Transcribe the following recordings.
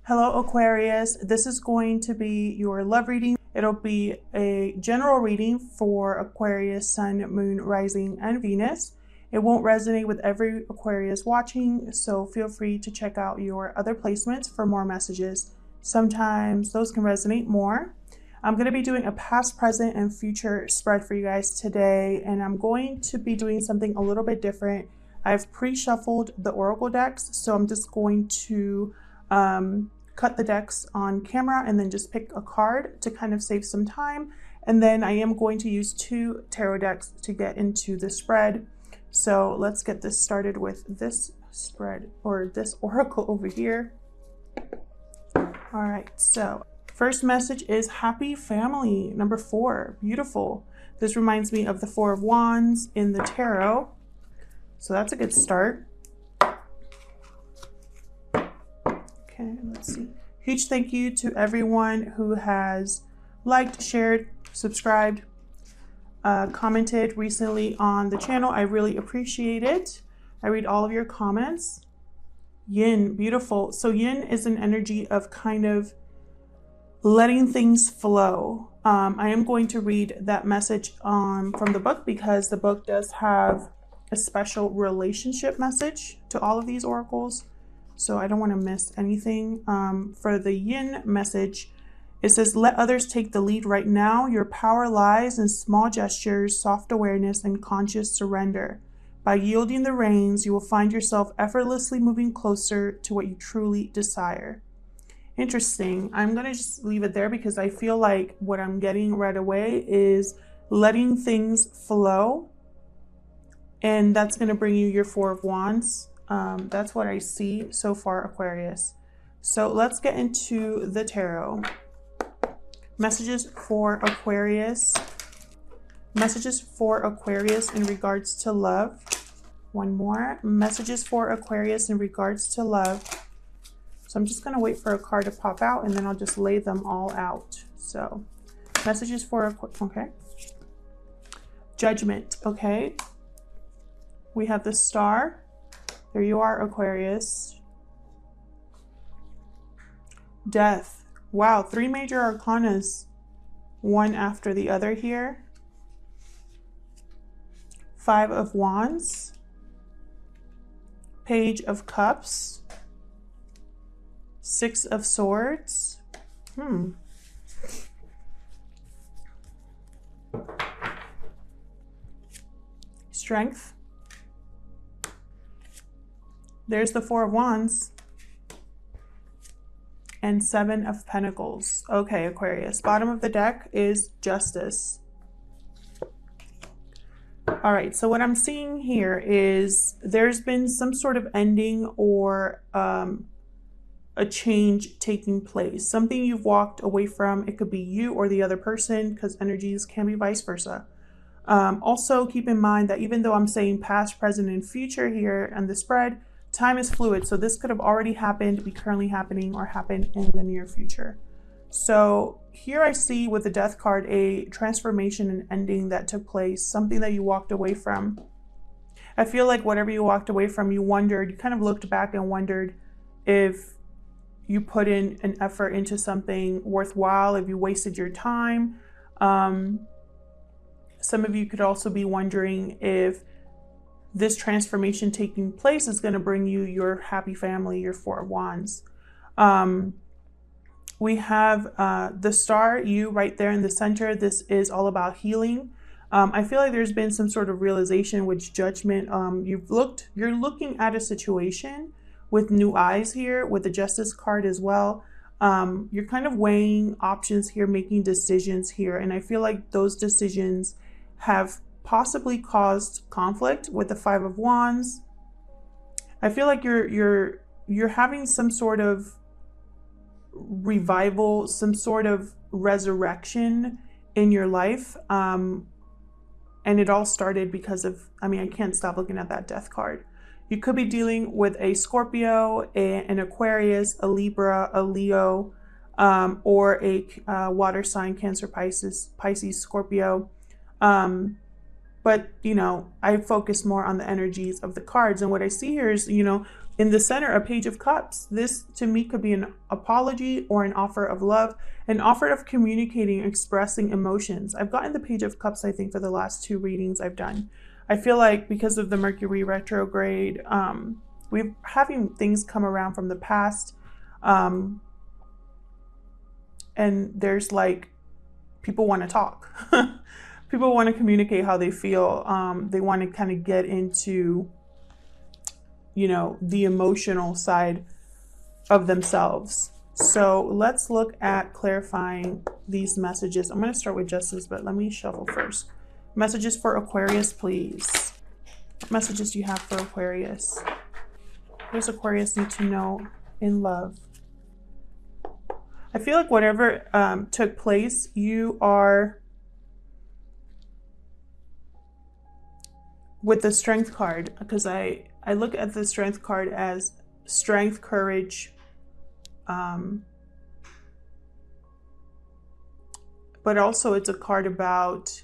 Hello Aquarius, this is going to be your love reading. It'll be a general reading for Aquarius, Sun, Moon, Rising, and Venus. It won't resonate with every Aquarius watching, so feel free to check out your other placements for more messages. Sometimes those can resonate more. I'm going to be doing a past, present, and future spread for you guys today, and I'm going to be doing something a little bit different. I've pre-shuffled the oracle decks, so I'm just going to cut the decks on camera and then just pick a card to kind of save some time. And then I am going to use 2 tarot decks to get into the spread. So let's get this started with this spread, or this oracle over here. All right, so first message is happy family, number 4. Beautiful. This reminds me of the 4 of Wands in the tarot. So that's a good start. Okay, let's see. Huge thank you to everyone who has liked, shared, subscribed, commented recently on the channel. I really appreciate it. I read all of your comments. Yin, beautiful. So yin is an energy of kind of letting things flow. I am going to read that message from the book because the book does have a special relationship message to all of these oracles. So I don't want to miss anything. For the yin message, it says, let others take the lead right now. Your power lies in small gestures, soft awareness, and conscious surrender. By yielding the reins, you will find yourself effortlessly moving closer to what you truly desire. Interesting. I'm going to just leave it there because I feel like what I'm getting right away is letting things flow. And that's going to bring you your 4 of Wands. That's what I see so far, Aquarius. So let's get into the tarot. Messages for Aquarius. Messages for Aquarius in regards to love. One more. Messages for Aquarius in regards to love. So I'm just going to wait for a card to pop out and then I'll just lay them all out. So messages for Aquarius. Okay. Judgment. Okay. We have the Star. There you are, Aquarius. Death. Wow, 3 major arcanas, one after the other here. 5 of Wands. Page of Cups. 6 of Swords. Strength. There's the 4 of Wands and 7 of Pentacles. Okay, Aquarius. Bottom of the deck is Justice. All right, so what I'm seeing here is there's been some sort of ending or a change taking place. Something you've walked away from. It could be you or the other person because energies can be vice versa. Also, keep in mind that even though I'm saying past, present, and future here and the spread, time is fluid, so this could have already happened, be currently happening, or happen in the near future. So here I see with the Death card a transformation and ending that took place, something that you walked away from. I feel like whatever you walked away from, you kind of looked back and wondered if you put in an effort into something worthwhile, if you wasted your time. Some of you could also be wondering if this transformation taking place is going to bring you your happy family, your 4 of Wands. We have the Star, you right there in the center. This is all about healing. I feel like there's been some sort of realization with Judgment. You're looking at a situation with new eyes here, with the Justice card as well. You're kind of weighing options here, making decisions here. And I feel like those decisions have possibly caused conflict with the 5 of Wands. I feel like you're having some sort of revival, some sort of resurrection in your life. And it all started because of, I can't stop looking at that Death card. You could be dealing with a Scorpio, an Aquarius, a Libra, a Leo, or a water sign, Cancer, Pisces, Scorpio. But, you know, I focus more on the energies of the cards. And what I see here is, you know, in the center, a Page of Cups. This to me could be an apology or an offer of love, an offer of communicating, expressing emotions. I've gotten the Page of Cups, I think, for the last 2 readings I've done. I feel like because of the Mercury retrograde, we're having things come around from the past. And there's like, people want to talk. People want to communicate how they feel. They want to kind of get into, you know, the emotional side of themselves. So let's look at clarifying these messages. I'm going to start with Justice, but let me shuffle first. Messages for Aquarius, please. What messages do you have for Aquarius? What does Aquarius need to know in love? I feel like whatever took place, you are, with the Strength card, because I look at the Strength card as strength, courage, but also it's a card about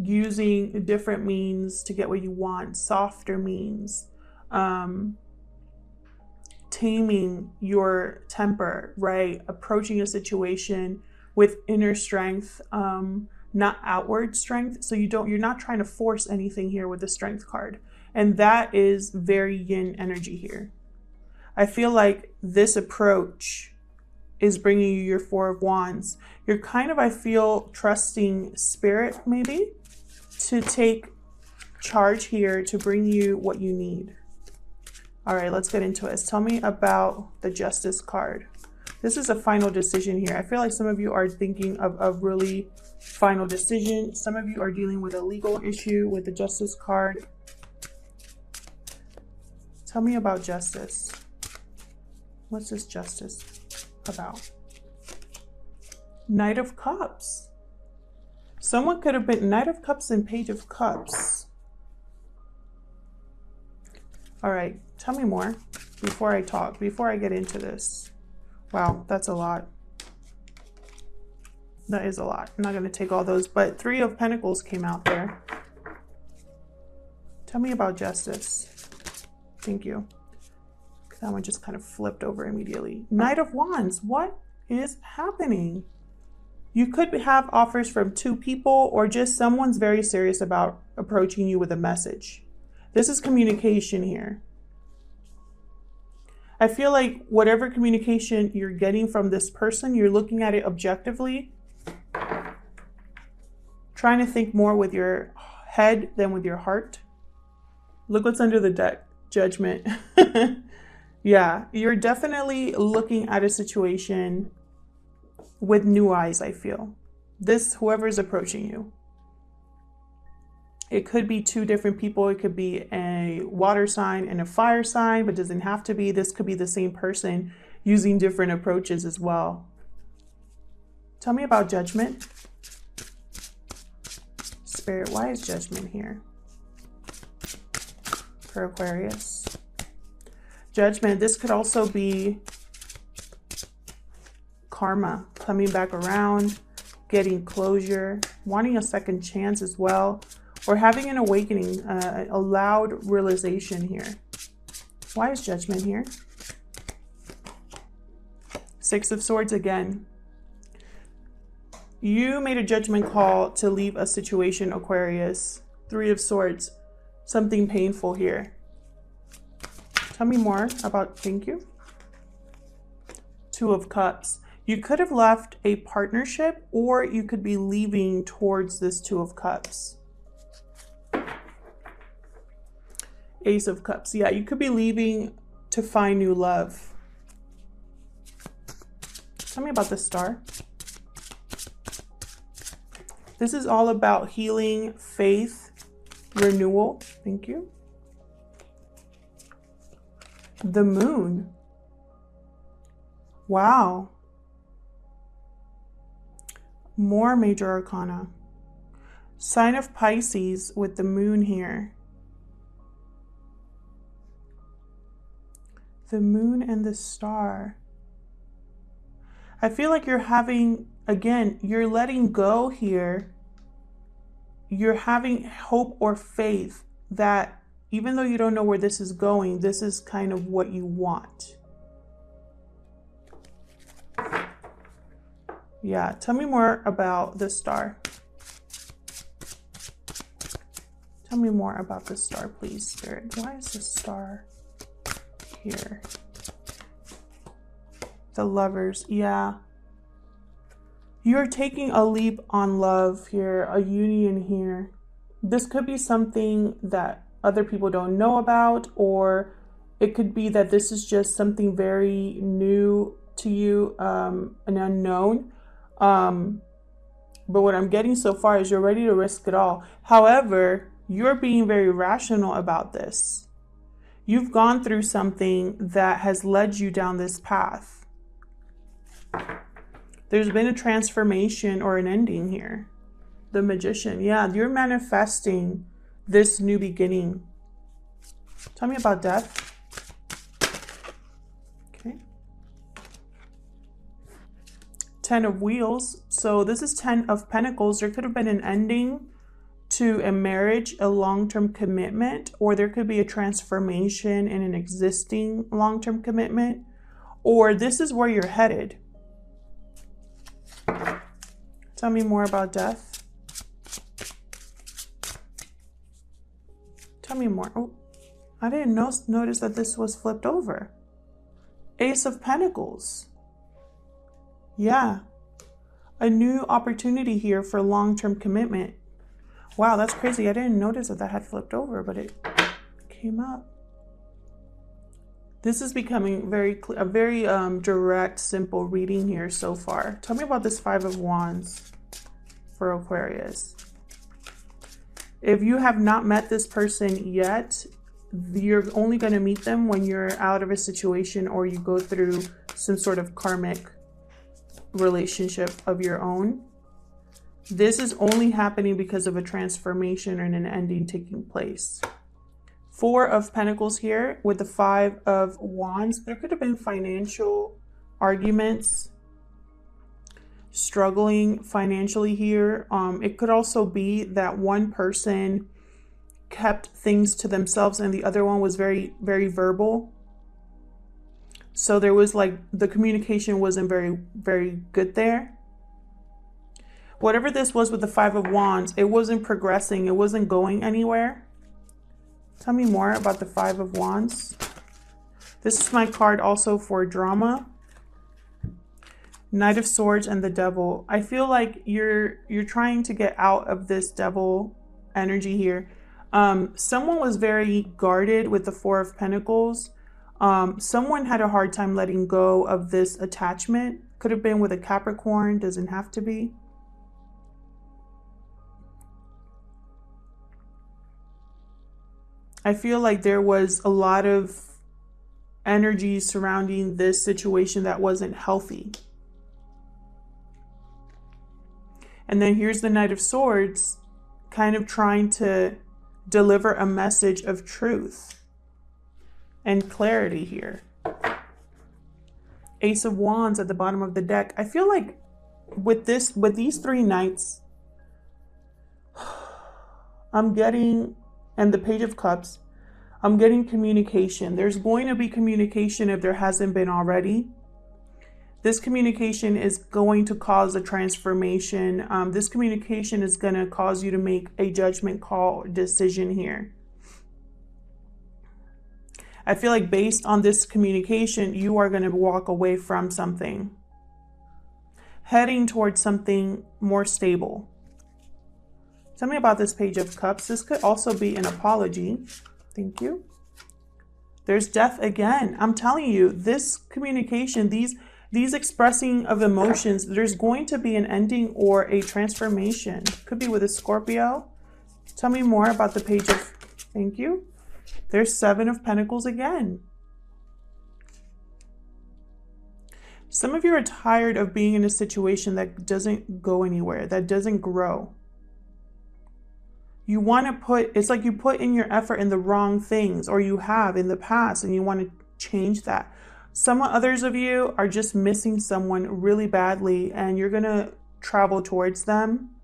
using different means to get what you want, softer means, taming your temper, right? Approaching a situation with inner strength, not outward strength. So you're not trying to force anything here with the Strength card. And that is very yin energy here. I feel like this approach is bringing you your 4 of Wands. You're kind of, I feel, trusting Spirit maybe to take charge here to bring you what you need. All right, let's get into it. Tell me about the Justice card. This is a final decision here. I feel like some of you are thinking of a really final decision. Some of you are dealing with a legal issue with the Justice card. Tell me about Justice. What's this Justice about? Knight of Cups. Someone could have been Knight of Cups and Page of Cups. All right, tell me more before I talk, before I get into this. Wow, that's a lot. That is a lot. I'm not going to take all those, but 3 of Pentacles came out there. Tell me about Justice. Thank you. That one just kind of flipped over immediately. Knight of Wands. What is happening? You could have offers from 2 people, or just someone's very serious about approaching you with a message. This is communication here. I feel like whatever communication you're getting from this person, you're looking at it objectively, trying to think more with your head than with your heart. Look what's under the deck. Judgment. Yeah, you're definitely looking at a situation with new eyes, I feel. Whoever's approaching you. It could be 2 different people. It could be a water sign and a fire sign, but doesn't have to be. This could be the same person using different approaches as well. Tell me about Judgment. Spirit, why is Judgment here for Aquarius? Judgment, this could also be karma coming back around, getting closure, wanting a second chance as well. Or having an awakening, a loud realization here. Why is Judgment here? 6 of Swords again. You made a judgment call to leave a situation, Aquarius. 3 of Swords. Something painful here. Tell me more about, thank you. 2 of Cups. You could have left a partnership, or you could be leaving towards this 2 of Cups. Ace of Cups. Yeah, you could be leaving to find new love. Tell me about the Star. This is all about healing, faith, renewal. Thank you. The Moon. Wow. More major arcana. Sign of Pisces with the Moon here. The Moon and the Star. I feel like you're having, again, you're letting go here you're having hope or faith that even though you don't know where this is going, this is kind of what you want. Yeah, tell me more about the star. Tell me more about the star, please, Spirit. Why is the star here? The Lovers, yeah. You're taking a leap on love here, a union here. This could be something that other people don't know about, or it could be that this is just something very new to you, an unknown. But what I'm getting so far is you're ready to risk it all. However, you're being very rational about this. You've gone through something that has led you down this path. There's been a transformation or an ending here. The Magician. Yeah, you're manifesting this new beginning. Tell me about death. Okay. 10 of Wheels. So this is 10 of Pentacles. There could have been an ending to a marriage, a long-term commitment, or there could be a transformation in an existing long-term commitment, or this is where you're headed. Tell me more about death. Tell me more. Oh, I didn't notice that this was flipped over. Ace of Pentacles. Yeah. A new opportunity here for long-term commitment. Wow, that's crazy. I didn't notice that had flipped over, but it came up. This is becoming a very direct, simple reading here so far. Tell me about this 5 of Wands for Aquarius. If you have not met this person yet, you're only going to meet them when you're out of a situation or you go through some sort of karmic relationship of your own. This is only happening because of a transformation and an ending taking place. 4 of Pentacles here with the 5 of Wands. There could have been financial arguments, struggling financially here. It could also be that one person kept things to themselves and the other one was very, very verbal. So there was like the communication wasn't very, very good there. Whatever this was with the 5 of Wands, it wasn't progressing. It wasn't going anywhere. Tell me more about the 5 of Wands. This is my card also for drama. Knight of Swords and the Devil. I feel like you're trying to get out of this devil energy here. Someone was very guarded with the 4 of Pentacles. Someone had a hard time letting go of this attachment. Could have been with a Capricorn, doesn't have to be. I feel like there was a lot of energy surrounding this situation that wasn't healthy. And then here's the Knight of Swords, kind of trying to deliver a message of truth and clarity here. Ace of Wands at the bottom of the deck. I feel like with these 3 knights, I'm getting, and the Page of Cups, I'm getting communication. There's going to be communication if there hasn't been already. This communication is going to cause a transformation. This communication is going to cause you to make a judgment call decision here. I feel like based on this communication, you are going to walk away from something, heading towards something more stable. Tell me about this Page of Cups. This could also be an apology. Thank you. There's death again. I'm telling you, this communication, these expressing of emotions, there's going to be an ending or a transformation. Could be with a Scorpio. Tell me more about the Page of, thank you. There's 7 of Pentacles again. Some of you are tired of being in a situation that doesn't go anywhere, that doesn't grow. You want to put, it's like you put in your effort in the wrong things, or you have in the past, and you want to change that. Some others of you are just missing someone really badly, and you're going to travel towards them.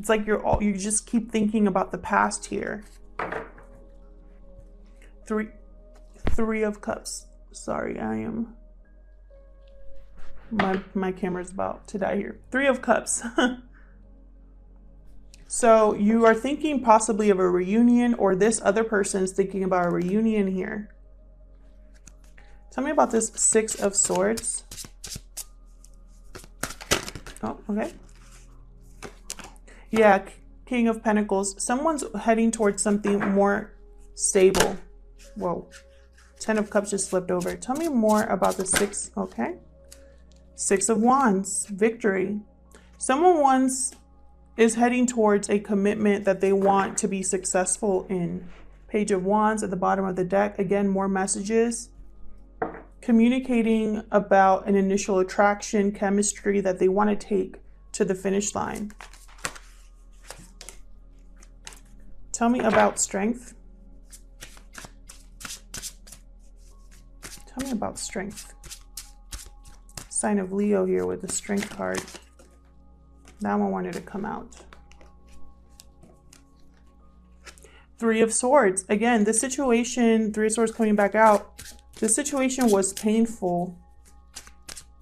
It's like you just keep thinking about the past here. Three of Cups. Sorry, my camera's about to die here. 3 of Cups. So you are thinking possibly of a reunion, or this other person's thinking about a reunion here. Tell me about this 6 of Swords. Oh, okay. Yeah, King of Pentacles. Someone's heading towards something more stable. Whoa. 10 of Cups just flipped over. Tell me more about the 6. Okay. 6 of Wands. Victory. Someone is heading towards a commitment that they want to be successful in. Page of Wands at the bottom of the deck. Again, more messages. Communicating about an initial attraction, chemistry that they want to take to the finish line. Tell me about strength. Tell me about strength. Sign of Leo here with the Strength card. That one wanted to come out. 3 of Swords. Again, this situation, 3 of Swords coming back out. This situation was painful.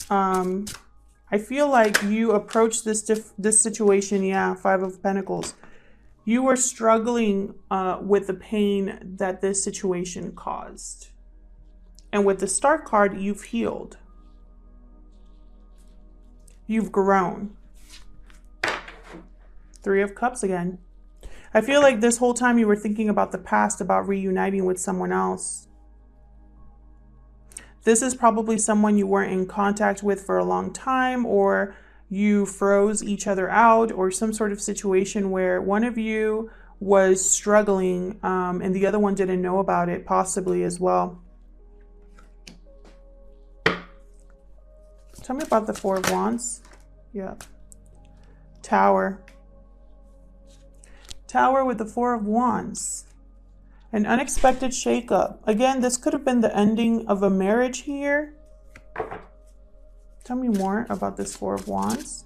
I feel like you approached this situation, yeah, 5 of Pentacles. You were struggling with the pain that this situation caused. And with the Star card, you've healed. You've grown. 3 of Cups again. I feel like this whole time you were thinking about the past, about reuniting with someone else. This is probably someone you weren't in contact with for a long time, or you froze each other out, or some sort of situation where one of you was struggling and the other one didn't know about it, possibly as well. Tell me about the 4 of Wands. Yeah. Tower. Tower with the 4 of Wands. An unexpected shakeup. Again, this could have been the ending of a marriage here. Tell me more about this 4 of Wands.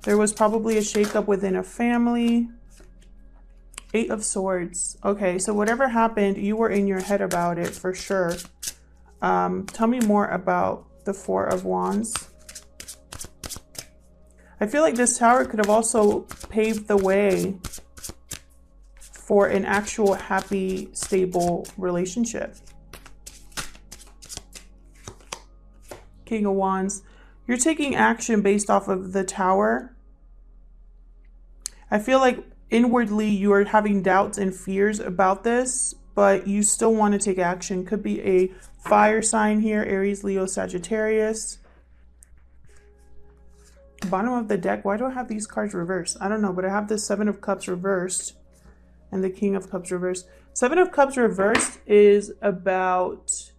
There was probably a shakeup within a family. 8 of Swords. Okay, so whatever happened, you were in your head about it for sure. Tell me more about the 4 of Wands. I feel like this Tower could have also paved the way for an actual happy, stable relationship. King of Wands. You're taking action based off of the Tower. I feel like inwardly you are having doubts and fears about this, but you still want to take action. Could be a fire sign here, Aries, Leo, Sagittarius. Bottom of the deck. Why do I have these cards reversed? I don't know, but I have the 7 of Cups reversed and the King of Cups reversed. 7 of Cups reversed is about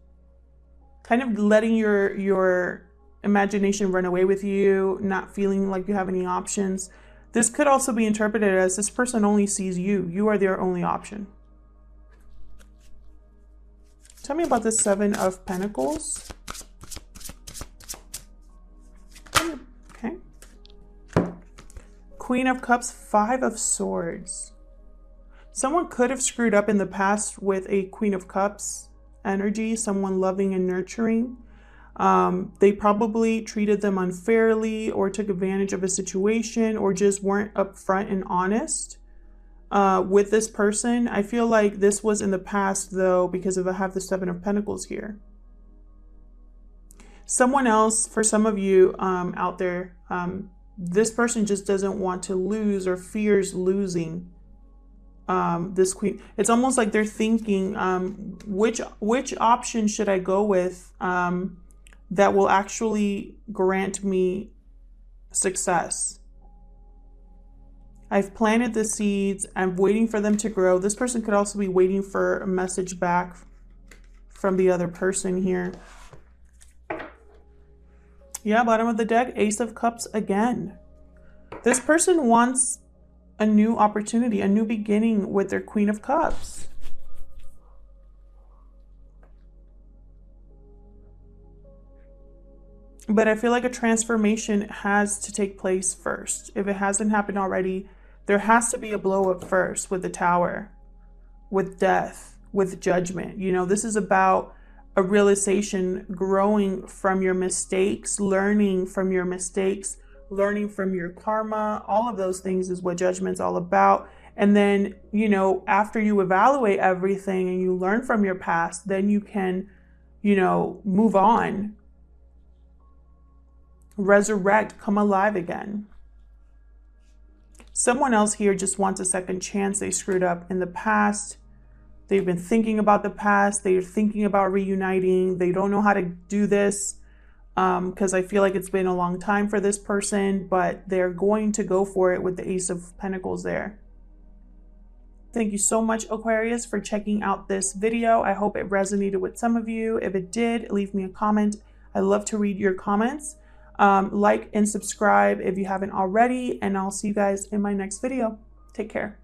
kind of letting your imagination run away with you, not feeling like you have any options. This could also be interpreted as this person only sees you. You are their only option. Tell me about the 7 of Pentacles. Okay. Queen of Cups, 5 of Swords. Someone could have screwed up in the past with a Queen of Cups energy, someone loving and nurturing. They probably treated them unfairly or took advantage of a situation or just weren't upfront and honest with this person. I feel like this was in the past though, because I have the 7 of Pentacles here. Someone else, for some of you out there, this person just doesn't want to lose or fears losing this queen. It's almost like they're thinking, which option should I go with that will actually grant me success? I've planted the seeds. I'm waiting for them to grow. This person could also be waiting for a message back from the other person here. Yeah, bottom of the deck, Ace of Cups again. This person wants a new opportunity, a new beginning with their Queen of Cups. But I feel like a transformation has to take place first. If it hasn't happened already, there has to be a blow up first with the Tower, with death, with judgment. You know, this is about a realization, growing from your mistakes, learning from your mistakes, learning from your karma. All of those things is what judgment's all about. And then, you know, after you evaluate everything and you learn from your past, then you can, you know, move on, resurrect, come alive again. Someone else here just wants a second chance. They screwed up in the past. They've been thinking about the past. They're thinking about reuniting. They don't know how to do this because I feel like it's been a long time for this person, but they're going to go for it with the Ace of Pentacles there. Thank you so much, Aquarius, for checking out this video. I hope it resonated with some of you. If it did, leave me a comment. I love to read your comments. Like and subscribe if you haven't already, and I'll see you guys in my next video. Take care.